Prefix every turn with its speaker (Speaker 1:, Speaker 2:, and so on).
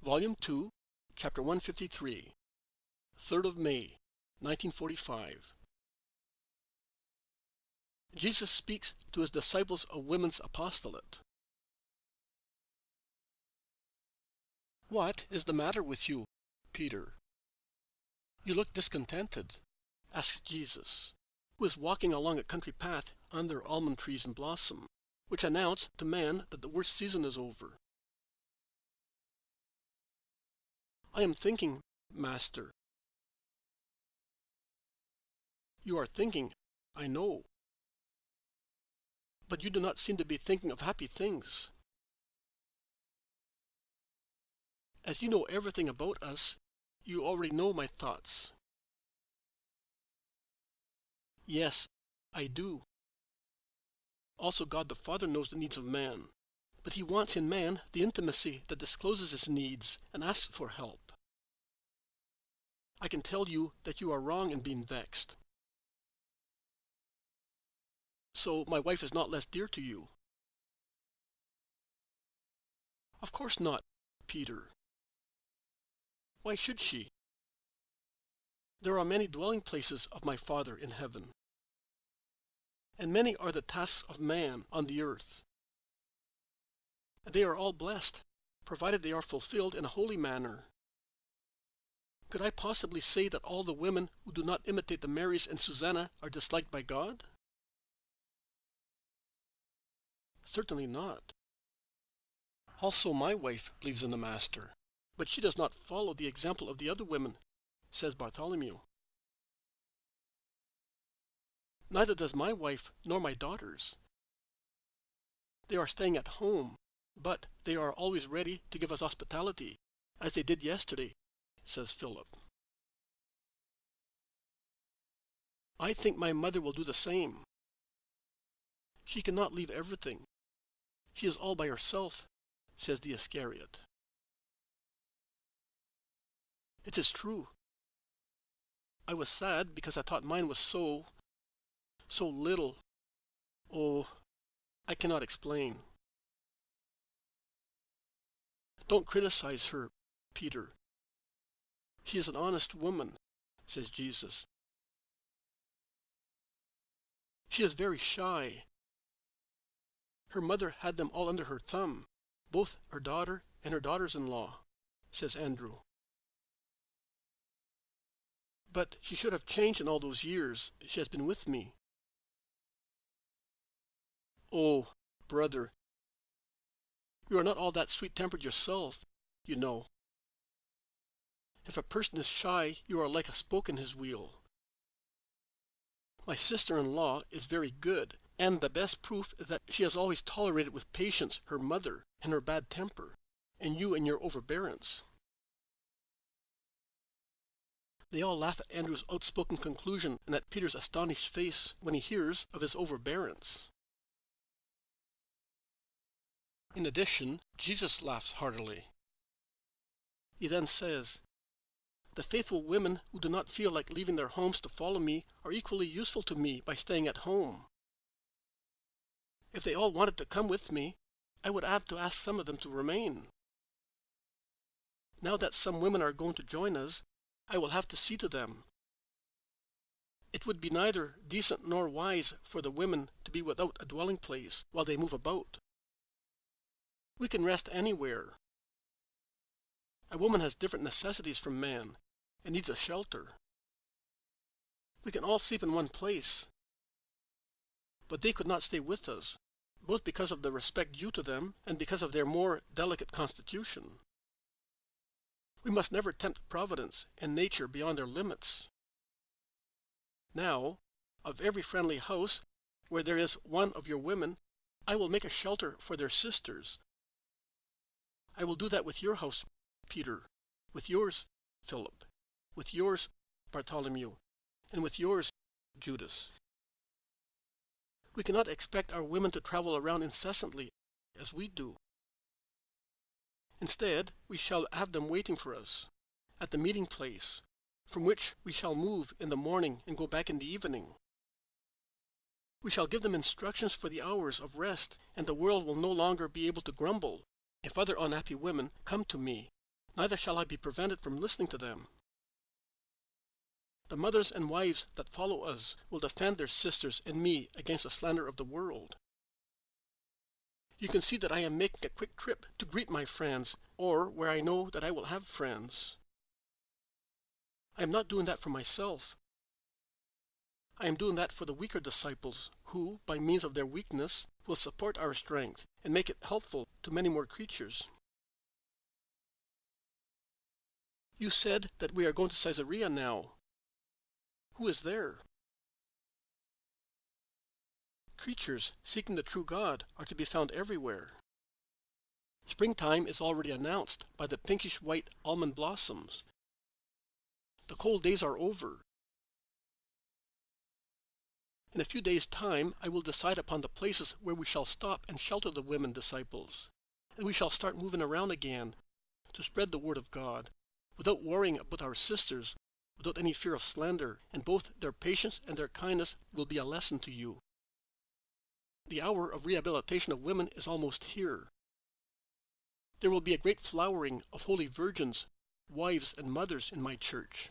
Speaker 1: Volume 2, Chapter 153, 3rd of May, 1945. Jesus speaks to his disciples of women's apostolate. "What is the matter with you, Peter? You look discontented," asked Jesus, who was walking along a country path under almond trees in blossom, which announce to man that the worst season is over. "I am thinking, Master." "You are thinking, I know. But you do not seem to be thinking of happy things. As you know everything about us, you already know my thoughts." "Yes, I do. Also, God the Father knows the needs of man, but he wants in man the intimacy that discloses his needs and asks for help. I can tell you that you are wrong in being vexed. So my wife is not less dear to you." "Of course not, Peter. Why should she? There are many dwelling places of my Father in heaven, and many are the tasks of man on the earth. They are all blessed, provided they are fulfilled in a holy manner. Could I possibly say that all the women who do not imitate the Marys and Susanna are disliked by God? Certainly not. Also, my wife believes in the Master, but she does not follow the example of the other women," says Bartholomew. "Neither does my wife nor my daughters. They are staying at home, but they are always ready to give us hospitality, as they did yesterday," says Philip. "I think my mother will do the same. She cannot leave everything. She is all by herself," says the Iscariot. "It is true. I was sad because I thought mine was so little. Oh, I cannot explain." "Don't criticize her, Peter. She is an honest woman," says Jesus. "She is very shy. Her mother had them all under her thumb, both her daughter and her daughters-in-law," says Andrew. "But she should have changed in all those years she has been with me." "Oh, brother, you are not all that sweet-tempered yourself, you know. If a person is shy, you are like a spoke in his wheel. My sister-in-law is very good, and the best proof is that she has always tolerated with patience her mother and her bad temper, and you and your overbearance." They all laugh at Andrew's outspoken conclusion and at Peter's astonished face when he hears of his overbearance. In addition, Jesus laughs heartily. He then says, "The faithful women who do not feel like leaving their homes to follow me are equally useful to me by staying at home. If they all wanted to come with me, I would have to ask some of them to remain. Now that some women are going to join us, I will have to see to them. It would be neither decent nor wise for the women to be without a dwelling place while they move about. We can rest anywhere. A woman has different necessities from man and needs a shelter. We can all sleep in one place. But they could not stay with us, both because of the respect due to them and because of their more delicate constitution. We must never tempt Providence and nature beyond their limits. Now, of every friendly house where there is one of your women, I will make a shelter for their sisters. I will do that with your house, Peter, with yours, Philip, with yours, Bartholomew, and with yours, Judas. We cannot expect our women to travel around incessantly as we do. Instead, we shall have them waiting for us at the meeting place, from which we shall move in the morning and go back in the evening. We shall give them instructions for the hours of rest, and the world will no longer be able to grumble if other unhappy women come to me, neither shall I be prevented from listening to them. The mothers and wives that follow us will defend their sisters and me against the slander of the world. You can see that I am making a quick trip to greet my friends, or where I know that I will have friends. I am not doing that for myself. I am doing that for the weaker disciples who, by means of their weakness, will support our strength and make it helpful to many more creatures. You said that we are going to Caesarea now. Who is there? Creatures seeking the true God are to be found everywhere. Springtime is already announced by the pinkish-white almond blossoms. The cold days are over. In a few days' time, I will decide upon the places where we shall stop and shelter the women disciples, and we shall start moving around again to spread the word of God, without worrying about our sisters, without any fear of slander, and both their patience and their kindness will be a lesson to you. The hour of rehabilitation of women is almost here. There will be a great flowering of holy virgins, wives, and mothers in my church.